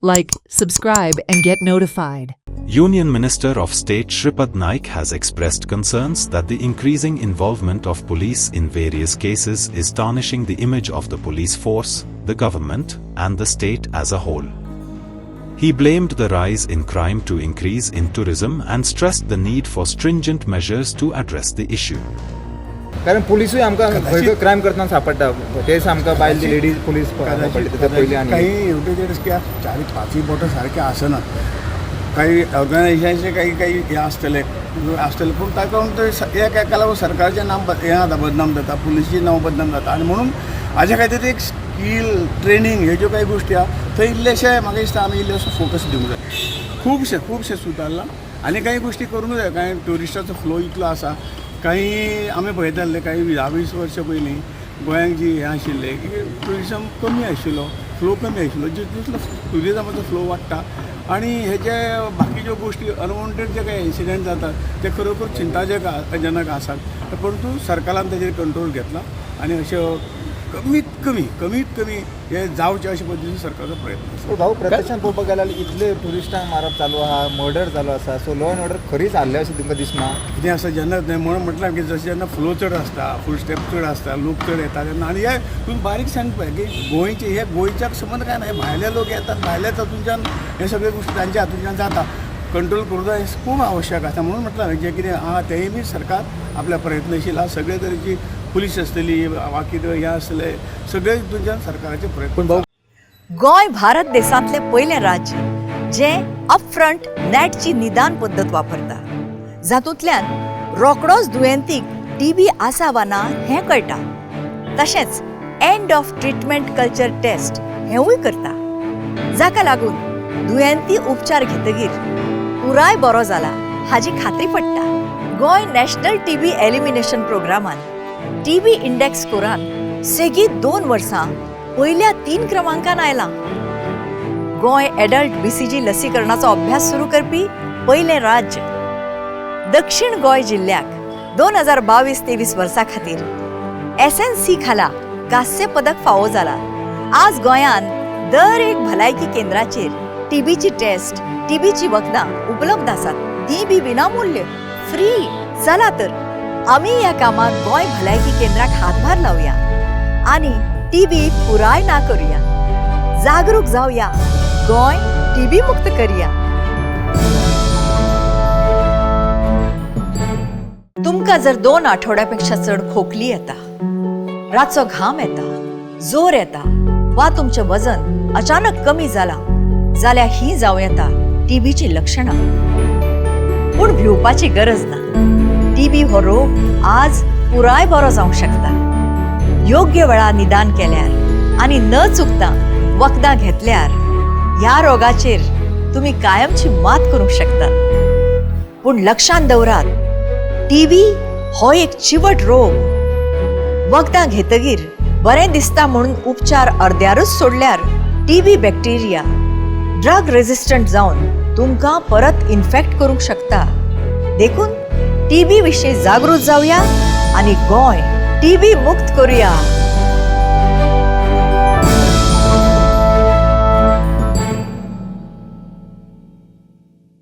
Like, subscribe and get notified. Union Minister of State Shripad Naik has expressed concerns that the increasing involvement of police in various cases is tarnishing the image of the police force, the government, and the state as a whole. He blamed the rise in crime to increase in tourism and stressed the need for stringent measures to address the issue. कारण पोलिसूय आमकां crime करतना सापडटा तेच आमकां बायली ladies police पयली आनी काही एवढे की चारी पाचही बोटं सारखे आसना काही ऑर्गनायझेशनचे काही हे आसतले पूण ताका एक एकाला सरकारचें नांव हें जाता बदनाम जाता पुलिसचें नांव बदनाम जाता आनी म्हणून हाजे खातीर एक स्कील ट्रेनींग ह्यो ज्यो काही गोश्टी आहा थंय इल्लेशे म्हाका दिसता आमी इल्लेसो फोकस दिवंक जाय खुबशे सुदारला आनी काही गोश्टी करूंक जाय काही ट्युरिस्टाचो फ्लो इतलो आसा काही आमी पळयताले काही 20 वर्सां पयलीं गोंयांत जी हें आशिल्लें की ट्युरिजम कमी आशिल्लो फ्लो कमी आशिल्लो जितलो ट्युरिजमाचो फ्लो वाडटा आनी हे जे बाकीच्यो गोश्टी अनवॉन्टेड जे काही इन्सिडंट जातात ते खरोखर चिंताजनक आसात परंतु सरकारान ताजेर कंट्रोल घेतला आनी अश्यो कमीत कमी हे जावचे अशे पद्दतीन सरकारचो प्रयत्न आसा. भाऊ प्रत्यक्षान पळोवपाक गेल्यार इतले ट्युरिस्टांक मारप चालू आहा मर्डर चालू आसा सो लॉ एंड ऑर्डर खरीच हारले अशें तुमकां दिसना कितें आसा जेन्ना म्हणून म्हटल्यार की जशें जेन्ना फ्लो चड आसता फूल स्टेप चड आसता लोक चड येता तेन्ना आनी हे तुमी बारीकसाण पळय की गोंयचे हे गोंयच्याक संबंद काय ना हे भायले लोक येतात भायल्याच हातूंच्यान हे सगळे गोश्टी तांच्या हातूंच्यान जाता कंट्रोल करूं जाय खूब आवश्यक आसा म्हणून म्हटल्यार जें कितें आहा तेंय बी सरकार आपल्या प्रयत्नशील आहा सगळे तरेची पुलीस आसतली वा कितें हें आसले सगळे हितूंच्यान सरकाराचे प्रयत्न. गोंय भारत देशांतले पयलें राज्य जें अपफ्रंट नॅटची निदान पद्दत वापरता जातूंतल्यान रोखडोच दुयेंतीक टीबी आसा वा ना हें कळटा तशेंच end of treatment culture test हेंवूय करता जाका लागून दुयेंती उपचार घेतकीर पुराय बरो जाला हाची खात्री पडटा. गोंय नॅशनल टीबी एलिमिनेशन प्रोग्रामान टीबी इंडेक्स स्कोरान सेगीत 2 वर्सां पयल्या 3 क्रमांकान आयलां. गोंय एडल्ट बीसीजी लसीकरणाचो अभ्यास सुरू करपी पयलें राज्य. दक्षिण गोंय जिल्ल्याक 2022-23 वर्सा खातीर SNC खाला कांस्य पदक फावो जाला. आज गोंयान दर एक भलायकी केंद्राचेर टीबीची टेस्ट टीबीची वखदां उपलब्ध आसात ती बी विनामूल्य फ्री. चला तर आमी ह्या कामाक गोंय भलायकी केंद्राक हातभार लावया आनी टीबी पुराय ना करूया. जागरूक जावया गोंय टीबी मुक्त करूया. तुमकां जर 2 आठवड्यापेक्षा चड खोकली येता रातचो घाम येता जोर येता वा तुमचें वजन अचानक कमी जालां जाल्यार ही जावं येता टीबीची लक्षणां. पूण भिवपाची गरज ना. टीबी हो रोग आज पुराय बरो जावंक शकता. योग्य वेळार निदान केल्यार आनी न चुकता वखदां घेतल्यार ह्या रोगाचेर तुमी कायमची मात करूंक शकता. पूण लक्षांत दवरात टीबी हो एक चिवट रोग. वखदां घेतकीर बरें दिसता म्हणून उपचार अर्द्यारूच सोडल्यार टीबी बॅक्टेरिया ड्रग रेजिस्टंट जावन तुमकां परत इन्फेक्ट करूंक शकता. देखून टीबी विशीं जागृत जावया आनी गोंय टीबी मुक्त करूया.